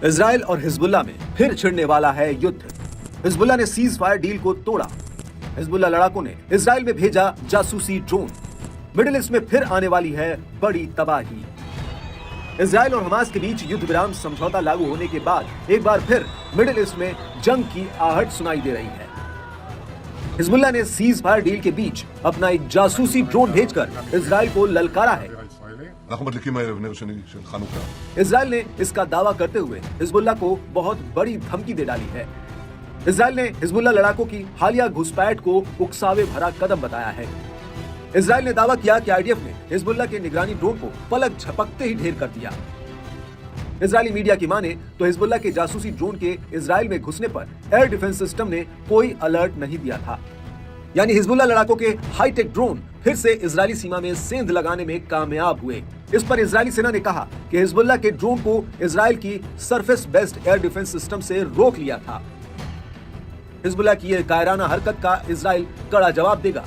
Israel और Hezbollah में फिर छिड़ने वाला है युद्ध। हिजबुल्लाह ने सीज फायर डील को तोड़ा। हिजबुल्लाह लड़ाकों ने इजराइल में भेजा जासूसी ड्रोन। मिडिल ईस्ट में फिर आने वाली है बड़ी तबाही। इजराइल और हमास के बीच युद्ध विराम समझौता लागू होने के बाद एक बार फिर मिडिल ईस्ट में जंग की आहट सुनाई दे रही है। हिजबुल्लाह ने सीज फायर डील के बीच अपना एक जासूसी ड्रोन भेजकर इजराइल को ललकारा है। इजराइल ने इसका दावा करते हुए हिजबुल्लाह को बहुत बड़ी धमकी दे डाली है। इजराइल ने हिजबुल्लाह लड़ाकों की हालिया घुसपैठ को उकसावे भरा कदम बताया है। इजराइल ने दावा किया कि आईडीएफ ने हिजबुल्लाह के निगरानी ड्रोन को पलक झपकते ही ढेर कर दिया। इजरायली मीडिया की माने तो हिजबुल्लाह के जासूसी ड्रोन के इजराइल में घुसने पर एयर डिफेंस सिस्टम ने कोई अलर्ट नहीं दिया था। यानी हिजबुल्लाह लड़ाकों के हाईटेक ड्रोन फिर से इजरायली सीमा में सेंध लगाने में कामयाब हुए। इस पर इजरायली सेना ने कहा कि हिजबुल्लाह के ड्रोन को इजराइल की surface based air defence system से रोक लिया था। हिजबुल्लाह की यह कायराना हरकत का इजराइल कड़ा जवाब देगा।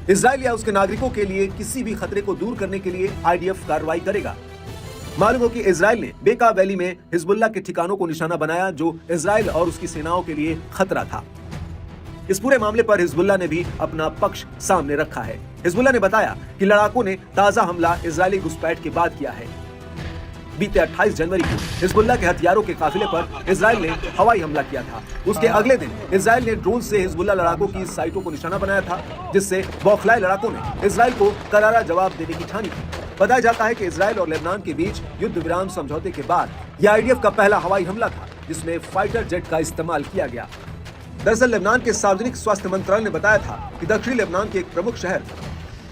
इजराइल या उसके नागरिकों के लिए किसी भी खतरे को दूर करने के लिए आईडीएफ कार्रवाई करेगा। मालूम हो कि इजराइल ने बेका वैली में हिजबुल्लाह के ठिकानों को निशाना बनाया, जो इजराइल और उसकी सेनाओं के लिए खतरा था। इस पूरे मामले पर हिजबुल्लाह ने भी अपना पक्ष सामने रखा है। हिजबुल्लाह ने बताया कि लड़ाकों ने ताजा हमला इजरायली घुसपैठ के बाद किया है। बीते 28 जनवरी को हिजबुल्लाह के हथियारों के काफिले पर इजराइल ने हवाई हमला किया था। उसके अगले दिन इजराइल ने ड्रोन से हिजबुल्लाह लड़ाकों की साइटों को निशाना बनाया था, जिससे बौखलाए लड़ाकों ने इजराइल को करारा जवाब देने की ठानी थी। बताया जाता है कि इजराइल और लेबनान के बीच युद्ध विराम समझौते के बाद यह आईडीएफ का पहला हवाई हमला था, जिसमें फाइटर जेट का इस्तेमाल किया गया। दरअसल लेबनान के सार्वजनिक स्वास्थ्य मंत्रालय ने बताया था कि दक्षिणी लेबनान के एक प्रमुख शहर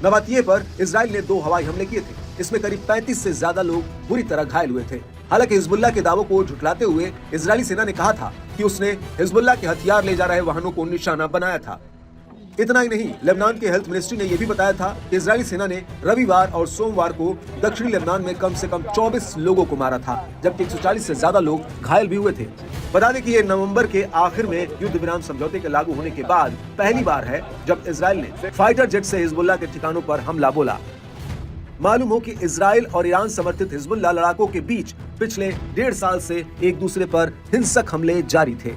नबातिये पर इजराइल ने 2 हवाई हमले किए थे। इसमें करीब 35 से ज्यादा लोग बुरी तरह घायल हुए थे। हालांकि हिजबुल्लाह के दावों को झुठलाते हुए इजरायली सेना ने कहा था कि उसने हिजबुल्लाह के हथियार ले जा रहे वाहनों को निशाना बनाया था। इतना ही नहीं, लेबनान के हेल्थ मिनिस्ट्री ने यह भी बताया था कि इजरायली सेना ने रविवार और सोमवार को दक्षिणी लेबनान में कम से कम 24 लोगों को मारा था, जबकि 140 से ज्यादा लोग घायल भी हुए थे। बता दें कि ये नवंबर के आखिर में युद्ध विराम समझौते के लागू होने के बाद पहली बार है जब इजराइल ने फाइटर जेट से हिजबुल्लाह के ठिकानों पर हमला बोला। मालूम हो कि इजराइल और ईरान समर्थित हिजबुल्लाह लड़ाकों के बीच पिछले 1.5 साल से एक दूसरे पर हिंसक हमले जारी थे।